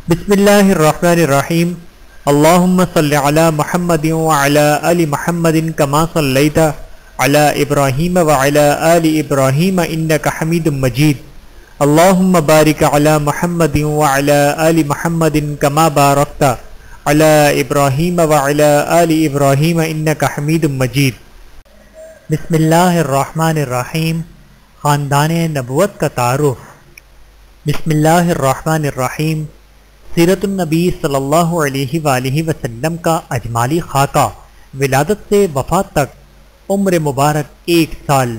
بسم اللہ الرحمن الرحیم اللہم صلی علی محمد وعلی آل محمد کما صلیت علی ابراہیم وعلی آل ابراہیم انک حمید مجید اللہم بارک علی محمد وعلی آل محمد کما بارکت علی ابراہیم وعلی آل ابراہیم انک حمید مجید۔ بسم اللہ الرحمن الرحیم۔ خاندان نبوت کا تعارف۔ بسم اللہ الرحمن الرحیم۔ سیرت النبی صلی اللہ علیہ وآلہ وسلم کا اجمالی خاکہ۔ ولادت سے وفات تک عمر مبارک 1 سال۔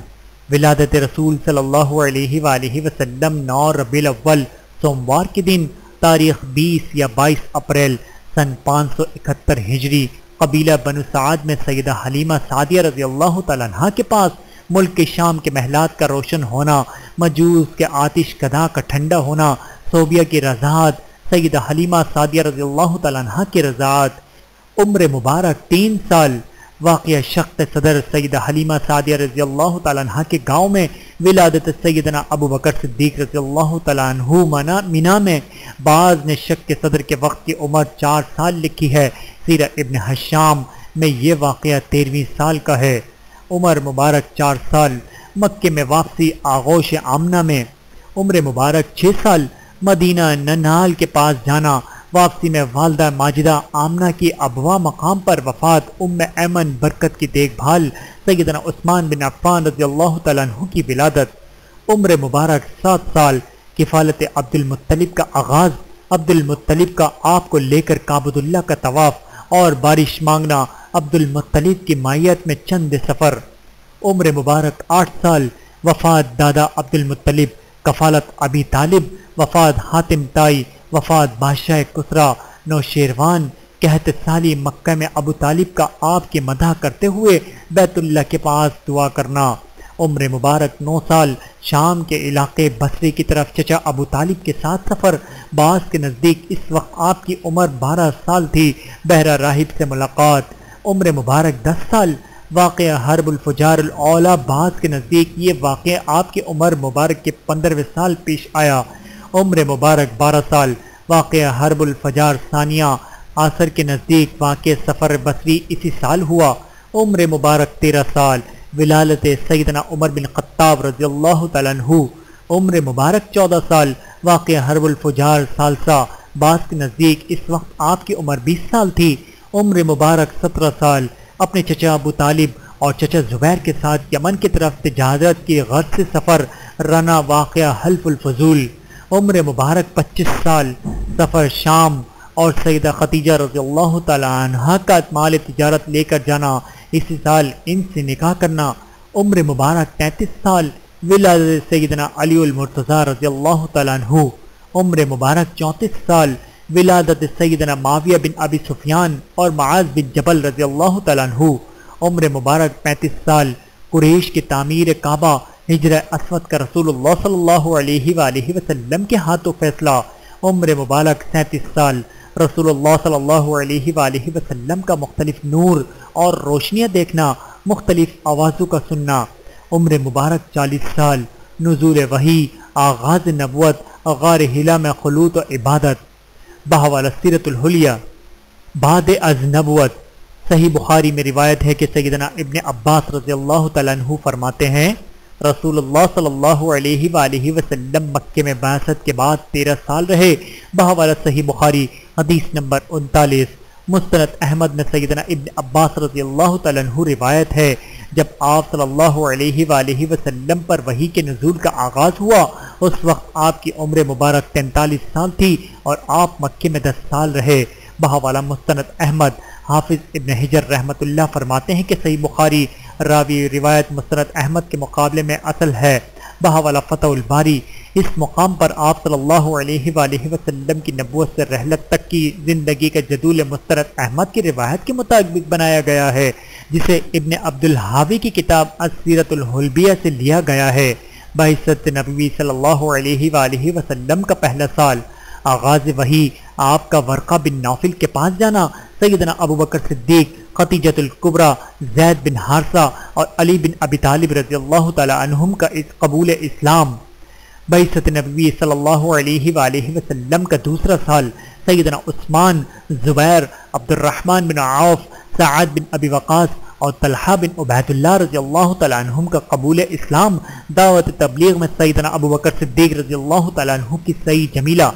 ولادت رسول صلی اللہ علیہ وآلہ وسلم 9 ربیع الاول سوموار کے دن تاریخ 20 یا 22 اپریل سن 571 ہجری قبیلہ بنو سعد میں سیدہ حلیمہ سعدیہ رضی اللہ تعالیٰ عنہ کے پاس ملک کے شام کے محلات کا روشن ہونا، مجوس کے آتش کدہ کا ٹھنڈا ہونا، صوبیہ کی رضاعت، سیدہ حلیمہ سعدیہ رضی اللہ تعالیٰ عنہ کی رضاعت۔ عمر مبارک 3 سال۔ واقعہ شق صدر سیدہ حلیمہ سعدیہ رضی اللہ تعالیٰ عنہ کے گاؤں میں ولادت سیدنا ابو بکر صدیق رضی اللہ تعالیٰ عنہ مینا میں۔ بعض نے شق صدر کے وقت کی عمر 4 سال لکھی ہے۔ سیرہ ابن حشام میں یہ واقعہ 13ویں سال کا ہے۔ عمر مبارک 4 سال۔ مکے میں واپسی آغوش آمنہ میں۔ عمر مبارک 6 سال۔ مدینہ ننال کے پاس جانا۔ واپسی میں والدہ ماجدہ آمنہ کی ابوا مقام پر وفات۔ ام ایمن برکت کی دیکھ بھال سیدنا عثمان بن عفان رضی اللہ تعالیٰ عنہ کی ولادت۔ عمر مبارک 7 سال۔ کفالت عبد المطلب کا آغاز۔ عبد المطلب کا آپ کو لے کر کعبۃ اللہ کا طواف اور بارش مانگنا۔ عبد المطلب کی مائیت میں چند سفر۔ عمر مبارک 8 سال۔ وفات دادا عبد المطلب۔ کفالت ابی طالب۔ وفات حاتم تائی۔ وفات بادشاہ کسریٰ نوشیروان۔ قحط سالی مکہ میں ابو طالب کا آپ کی مدح کرتے ہوئے بیت اللہ کے پاس دعا کرنا۔ عمر مبارک 9 سال۔ شام کے علاقے بصرے کی طرف چچا ابو طالب کے ساتھ سفر۔ باس کے نزدیک اس وقت آپ کی عمر 12 سال تھی۔ بحرہ راہب سے ملاقات۔ عمر مبارک 10 سال۔ واقعہ حرب الفجار الاولیٰ بعض کے نزدیک یہ واقعہ آپ کی عمر مبارک کے 15ویں سال پیش آیا۔ عمر مبارک 12 سال۔ واقعہ حرب الفجار ثانیہ عصر کے نزدیک واقع سفر بصری اسی سال ہوا۔ عمر مبارک 13 سال۔ ولادت سیدنا عمر بن خطاب رضی اللہ تعالیٰ عنہ۔ عمر مبارک 14 سال۔ واقعہ حرب الفجار ثالثہ بعض کے نزدیک اس وقت آپ کی عمر 20 سال تھی۔ عمر مبارک 17 سال۔ اپنے چچا ابو طالب اور چچا زبیر کے ساتھ یمن کی طرف تجارت کی غرض سے سفر۔ رنا واقعہ حلف الفضول۔ عمر مبارک 25 سال۔ سفر شام اور سیدہ خدیجہ رضی اللہ تعالیٰ عنہ کا مال تجارت لے کر جانا، اسی سال ان سے نکاح کرنا۔ عمر مبارک 33 سال۔ ولادت سیدنا علی المرتضیٰ رضی اللہ تعالیٰ عنہ۔ عمر مبارک 34 سال۔ ولادت سیدنا معاویہ بن ابی سفیان اور معاذ بن جبل رضی اللہ تعالیٰ عنہ۔ عمر مبارک 35 سال۔ قریش کی تعمیر کعبہ، ہجرہ اسود کا رسول اللہ صلی اللہ علیہ وآلہ وسلم کے ہاتھوں فیصلہ۔ عمر مبارک 37 سال۔ رسول اللہ صلی اللہ علیہ وآلہ وسلم کا مختلف نور اور روشنیاں دیکھنا، مختلف آوازوں کا سننا۔ عمر مبارک 40 سال۔ نزول وحی، آغاز نبوت، غار حرا میں خلوت و عبادت۔ بحوالہ سیرت الحلیہ۔ بعد از نبوت۔ صحیح بخاری میں روایت ہے کہ سیدنا ابن عباس رضی اللہ تعالیٰ عنہ فرماتے ہیں رسول اللہ صلی اللہ علیہ وآلہ وسلم مکے میں بعثت کے بعد 13 سال رہے۔ بحوالہ صحیح بخاری حدیث نمبر 39۔ مستند احمد میں سیدنا ابن عباس رضی اللہ تعالیٰ عنہ روایت ہے جب آپ صلی اللہ علیہ وآلہ وسلم پر وحی کے نزول کا آغاز ہوا اس وقت آپ کی عمر مبارک 43 سال تھی اور آپ مکے میں 10 سال رہے۔ بحوالہ مستند احمد۔ حافظ ابن حجر رحمۃ اللہ فرماتے ہیں کہ صحیح بخاری راوی روایت مستند احمد کے مقابلے میں اصل ہے۔ بحوالہ فتح الباری۔ اس مقام پر آپ صلی اللہ علیہ وآلہ وسلم کی نبوت سے رحلت تک کی زندگی کا جدول مستند احمد کی روایت کے مطابق بنایا گیا ہے جسے ابن عبد الحاوی کی کتاب السیرۃ الحلبیہ سے لیا گیا ہے۔ بعثت نبوی صلی اللہ علیہ وآلہ وسلم کا پہلا سال۔ آغاز وحی، آپ کا ورقہ بن نوفل کے پاس جانا، سیدنا ابو بکر صدیق، خدیجۃ الکبریٰ، زید بن حارثہ اور علی بن ابی طالب رضی اللہ تعالی عنہم کا قبول اسلام۔ بعثت نبوی صلی اللہ علیہ وآلہ وسلم کا دوسرا سال۔ سیدنا عثمان، زبیر، عبد الرحمن بن عوف، سعد بن ابی وقاص اور طلحہ بن عبید اللہ رضی اللہ تعالیٰ عنہم کا قبول اسلام، دعوت تبلیغ میں سیدنا ابو بکر صدیق رضی اللہ تعالیٰ عنہ کی صحیح جمیلہ،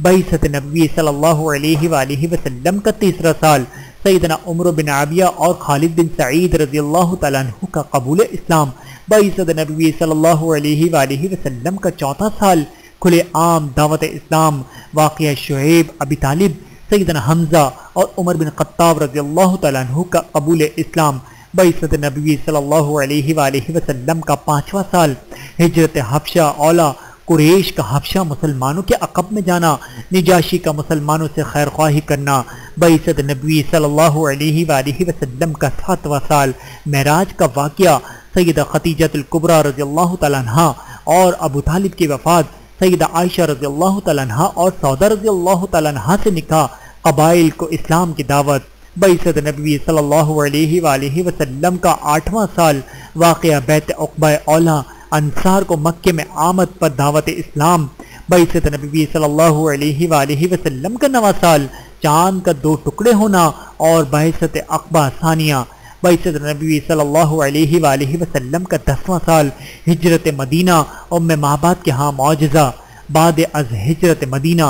بعثت نبی صلی اللہ علیہ وآلہ وسلم کا تیسرا سال، سیدنا عمر بن عابیہ اور خالد بن سعید رضی اللہ تعالیٰ عنہ کا قبول اسلام، بعثت نبی صلی اللہ علیہ وآلہ وسلم کا چوتھا سال، کھلے عام دعوت اسلام، واقعہ شعیب، ابی طالب، سیدنا حمزہ اور عمر بن خطاب رضی اللہ تعالیٰ عنہ کا قبول اسلام، بعثت نبی صلی اللہ علیہ وآلہ وسلم کا پانچواں سال، ہجرت حبشہ، اولا قریش کا حبشہ مسلمانوں کے عقب میں جانا، نجاشی کا مسلمانوں سے خیر خواہی کرنا، بعثت نبی صلی اللہ علیہ وآلہ وسلم کا ساتواں سال، معراج کا واقعہ، سیدہ خدیجہ الکبریٰ رضی اللہ تعالیٰ عنہ اور ابو طالب کی وفات، سیدہ عائشہ رضی اللہ تعالیٰ عنہ اور سودہ رضی اللہ تعالیٰ عنہ سے نکاح، قبائل کو اسلام کی دعوت، بعثت نبی صلی اللہ علیہ وآلہ وسلم کا آٹھواں سال، واقعہ بیعت عقبہ اولا، انصار کو مکے میں آمد پر دعوت اسلام، بعثت نبی صلی اللہ علیہ وآلہ وسلم کا نواں سال، چاند کا دو ٹکڑے ہونا اور بعثت عقبہ ثانیہ، بعثت نبی صلی اللہ علیہ وآلہ وسلم کا 10واں سال، ہجرت مدینہ، ام معبد کے ہاں معجزہ، بعد از ہجرت مدینہ،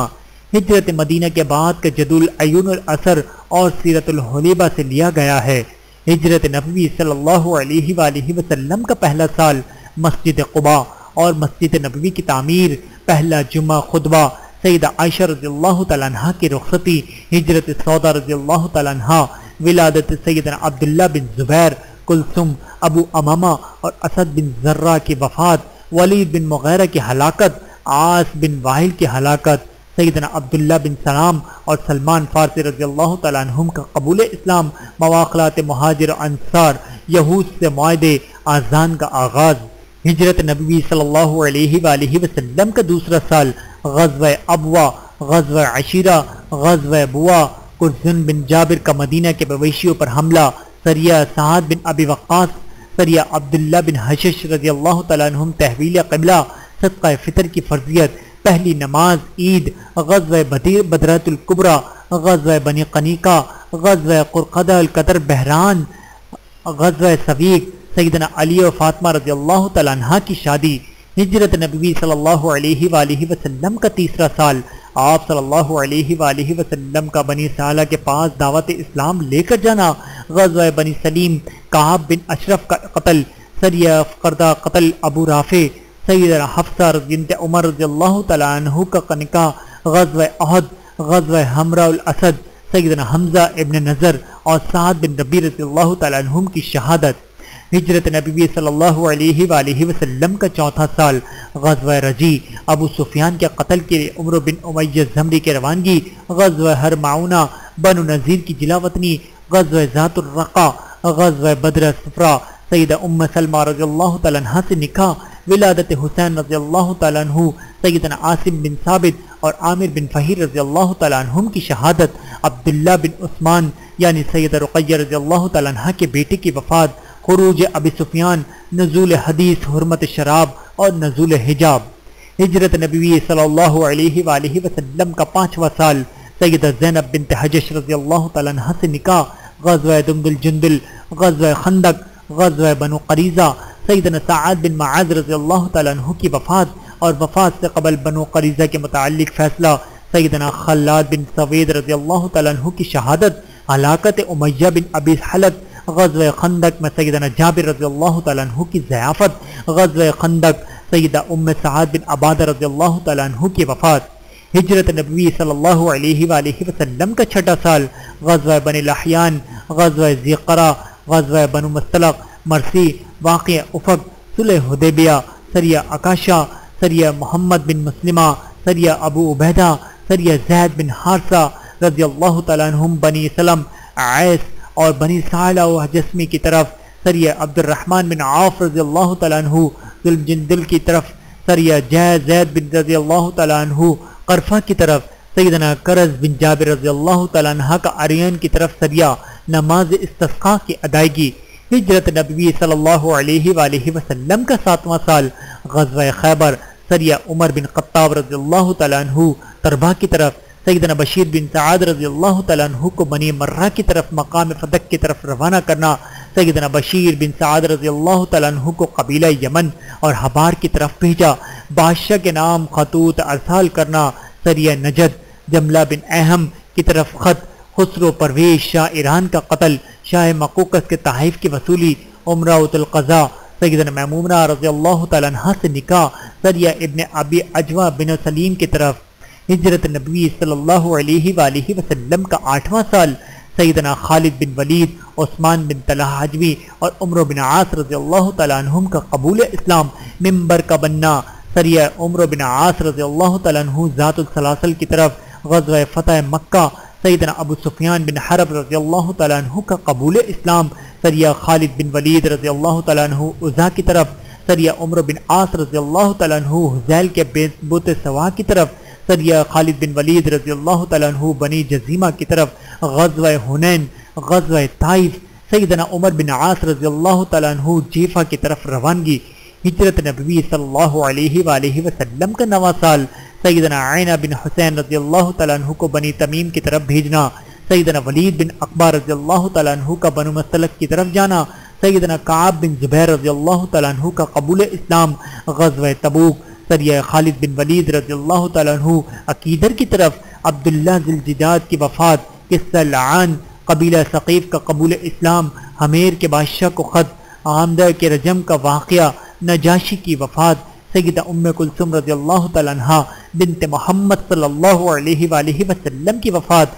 ہجرت مدینہ کے بعد کا جدول عیون الاثر اور سیرت الحلیبہ سے لیا گیا ہے، ہجرت نبوی صلی اللہ علیہ وآلہ وسلم کا پہلا سال، مسجد قباء اور مسجد نبوی کی تعمیر، پہلا جمعہ خطبہ، سیدہ عائشہ رضی اللہ تعالیٰ عنہ کی رخصتی، ہجرت سودا رضی اللہ تعالیٰ عنہ، ولادت سیدنا عبداللہ بن زبیر، کلثوم، ابو امامہ اور اسد بن زرہ کی وفات، ولید بن مغیرہ کی ہلاکت، عاص بن واحل کی ہلاکت، سیدنا عبداللہ بن سلام اور سلمان فارسی رضی اللہ تعالیٰ عنہم کا قبول اسلام، مواخلات مہاجر و انصار، یہود سے معاہدے، آذان کا آغاز، ہجرت نبوی صلی اللہ علیہ وآلہ وسلم کا دوسرا سال، غزوہ ابوا، غزوہ عشیرہ، غزوہ بوا، قرظن بن جابر کا مدینہ کے مویشیوں پر حملہ، سریہ سعد بن ابی وقاص، سریہ عبداللہ بن حشش رضی اللہ تعالیٰ عنہم، تحویل قبلہ، صدقہ فطر کی فرضیت، پہلی نماز عید، غزوہ بدرۃ الکبریٰ، غزوہ بنی قنیقہ، غزوہ قرقدہ القدر بحران، غزوہ سویق، سیدنا علی و فاطمہ رضی اللہ تعالیٰ عنہ کی شادی، ہجرت نبوی صلی اللہ علیہ وآلہ وسلم کا تیسرا سال، آپ صلی اللہ علیہ وآلہ وسلم کا بنی سالہ کے پاس دعوت اسلام لے کر جانا، غزوہ بنی سلیم، کعب بن اشرف کا قتل، سریہ کردہ قتل ابو رافع، سیدنا حفصہ بنت عمر رضی اللہ تعالیٰ عنہ کا نکاح، غزوہ احد، غزوہ حمراء الاسد، سیدنا حمزہ ابن نظر اور سعد بن ربیع رضی اللہ تعالیٰ عنہم کی شہادت، ہجرت نبوی صلی اللہ علیہ وآلہ وسلم کا چوتھا سال، غزوہ رجی، ابو سفیان کے قتل کے لیے عمرو بن امیہ زمری کی روانگی، غزوہ ہر معونہ، بنو نذیر کی جلا وطنی، غزوہ ذات الرقا، غزوہ بدر صفرا، سیدہ ام سلمہ رضی اللہ تعالیٰ عنہ سے نکاح، ولادت حسین رضی اللہ تعالیٰ عنہ، سیدنا عاصم بن ثابت اور عامر بن فہیر رضی اللہ تعالیٰ عنہم کی شہادت، عبداللہ بن عثمان یعنی سیدہ رقیہ رضی اللہ تعالیٰ عنہ کے بیٹے کی وفات، خروج ابی سفیان، نزول حدیث حرمت شراب اور نزول حجاب، ہجرت نبوی صلی اللہ علیہ وآلہ وسلم کا پانچواں سال، سیدہ زینب بنت حجش رضی اللہ تعالیٰ عنہ سے نکاح، غزوہ دمدل جندل، غزوہ خندق، غزوہ بنو قریظہ، سیدنا سعد بن معاذ رضی اللہ تعالیٰ عنہ کی وفات اور وفات سے قبل بنو قریظہ کے متعلق فیصلہ، سیدنا خلاد بن سوید رضی اللہ تعالیٰ عنہ کی شہادت، ہلاکت امیہ بن ابی حلق، غزوہ خندق میں سیدنا جابر رضی اللہ تعالیٰ عنہ کی ضیافت، غزوہ خندق، سیدہ ام سعد بن عبادہ رضی اللہ تعالیٰ عنہ کی وفات، ہجرت نبوی صلی اللہ علیہ وآلہ وسلم کا چھٹا سال، غزوہ بنی لحیان، غزوہ ذیقرہ، غزوہ بنو مستلق، مرسی، واقعہ افق، صلح حدیبیہ، سریہ عکاشہ، سریہ محمد بن مسلمہ، سریہ ابو عبیدہ، سریہ زید بن حارثہ رضی اللہ تعالیٰ عنہم، بنی سلم، عیس اور بنی سالہ و جسمی کی طرف، سریہ عبد الرحمن بن عوف رضی اللہ تعالیٰ عنہ، ذوالجندل کی طرف، سریہ زید بن رضی اللہ تعالیٰ عنہ، قرفہ کی طرف، سیدنا کرز بن جابر رضی اللہ تعالیٰ عنہ کا عریان کی طرف سریہ، نماز استسقاء کی ادائیگی، ہجرت نبوی صلی اللہ علیہ وآلہ وسلم کا ساتواں سال، غزوہ خیبر، سریہ عمر بن خطاب رضی اللہ تعالیٰ عنہ، تربہ کی طرف، سیدنا بشیر بن سعد رضی اللہ تعالیٰ عنہ کو بنی مرہ کی طرف مقام فتح کی طرف روانہ کرنا، سیدنا بشیر بن سعد رضی اللہ تعالیٰ عنہ کو قبیلہ یمن اور حبار کی طرف بھیجا، بادشاہ کے نام خطوط ارسال کرنا، سریہ نجد، جملہ بن اہم کی طرف خط، خسرو پرویز شاہ ایران کا قتل، شاہ مقوقس کے تحائف کی وصولی، عمرۃ القضاء، سیدنا میمونہ رضی اللہ تعالیٰ عنہ سے نکاح، سریہ ابن ابی عجوہ بن سلیم کی طرف، ہجرت نبوی صلی اللہ علیہ وآلہ وسلم کا 8واں سال، سیدنا خالد بن ولید، عثمان بن طلحہ حجوی اور عمرو بن عاص رضی اللہ تعالیٰ عنہم کا قبول اسلام، منبر کا بننا، سریہ عمرو بن عاص رضی اللہ تعالیٰ عنہ ذات السلاسل کی طرف، غزوہ فتح مکہ، سیدنا ابو سفیان بن حرب رضی اللہ تعالیٰ عنہ کا قبول اسلام، سریہ خالد بن ولید رضی اللہ تعالیٰ عنہ عزا کی طرف، سریہ عمرو بن عاص رضی اللہ تعالیٰ عنہ حذیل کے بت سوا کی طرف، سریہ خالد بن ولید رضی اللہ تعالیٰ عنہ بنی جزیمہ کی طرف، غزوہ حنین، غزوہ طائف، سیدنا عمر بن عاص رضی اللہ تعالیٰ عنہ جیفہ کی طرف روانگی، ہجرت نبوی صلی اللہ علیہ وآلہ وسلم کا 9واں سال، سیدنا عینہ بن حسین رضی اللہ تعالیٰ عنہ کو بنی تمیم کی طرف بھیجنا، سیدنا ولید بن عقبہ رضی اللہ تعالیٰ عنہ کا بنو مستلق کی طرف جانا، سیدنا کعب بن زبیر رضی اللہ تعالیٰ عنہ کا قبول اسلام، غزوہ تبوک، سریہ خالد بن ولید رضی اللہ تعالیٰ عنہ عقیدر کی طرف، عبداللہ ذی الجداد کی وفات، قصہ لعان، قبیلہ ثقیف کا قبول اسلام، حمیر کے بادشاہ کو خط، عامدہ کے رجم کا واقعہ، نجاشی کی وفات، سیدہ ام کلثوم رضی اللہ تعالیٰ عنہ بنت محمد صلی اللہ علیہ وآلہ وسلم کی وفات،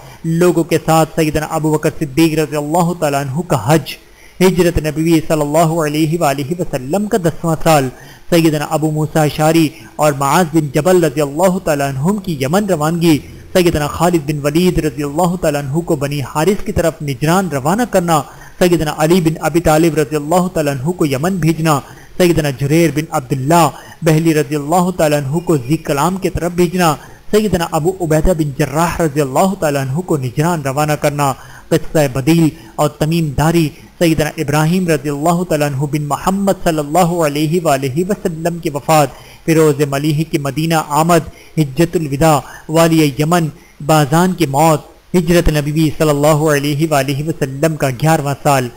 لوگوں کے ساتھ سیدنا ابو بکر صدیق رضی اللہ تعالیٰ عنہ کا حج، ہجرت نبوی صلی اللہ علیہ وآلہ وسلم کا 10واں سال، سیدنا ابو موسیٰ اشعری اور معاذ بن جبل رضی اللہ تعالیٰ عنہم کی یمن روانگی، سیدنا خالد بن ولید رضی اللہ تعالیٰ عنہ کو بنی حارث کی طرف نجران روانہ کرنا، سیدنا علی بن ابی طالب رضی اللہ تعالیٰ عنہ کو یمن بھیجنا، سیدنا جریر بن عبداللہ بہلی رضی اللہ تعالیٰ عنہ کو ذی کلام کی طرف بھیجنا، سیدنا ابو عبیدہ بن جراح رضی اللہ تعالیٰ عنہ کو نجران روانہ کرنا، قصہ بدیل اور تمیم داری، سیدنا ابراہیم رضی اللہ تعالیٰ عنہ بن محمد صلی اللہ علیہ وآلہ وسلم کی وفات، فیروز ملیح کی مدینہ آمد، حجت الوداع، والی یمن بازان کی موت، ہجرت نبوی صلی اللہ علیہ وآلہ وسلم کا 11واں سال،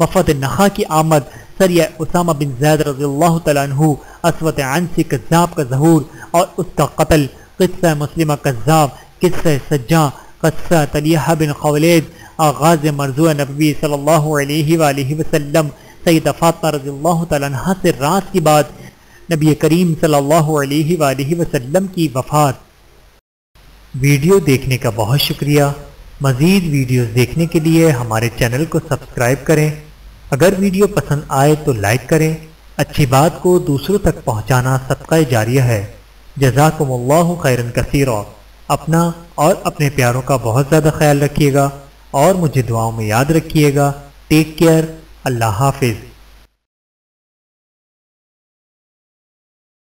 وفد نخا کی آمد، سریہ اسامہ بن زید رضی اللہ تعالیٰ عنہ، اسوت عنسی کذاب کا ظہور اور اس کا قتل، قصہ مسلمہ کذاب، قصہ سجاں، قصہ طلیحہ بن خویلد، آغاز مرزوع نبوی صلی اللہ علیہ وآلہ وسلم، سیدہ فاطمہ رضی اللہ تعالیٰ عنہ سے راز کی بات، نبی کریم صلی اللہ علیہ وآلہ وسلم کی وفات۔ ویڈیو دیکھنے کا بہت شکریہ۔ مزید ویڈیوز دیکھنے کے لیے ہمارے چینل کو سبسکرائب کریں۔ اگر ویڈیو پسند آئے تو لائک کریں۔ اچھی بات کو دوسروں تک پہنچانا صدقہ جاریہ ہے۔ جزاکم اللہ خیرا کثیرا۔ اپنا اور اپنے پیاروں کا بہت زیادہ خیال رکھیے گا اور مجھے دعاؤں میں یاد رکھیے گا۔ Take care. اللہ حافظ۔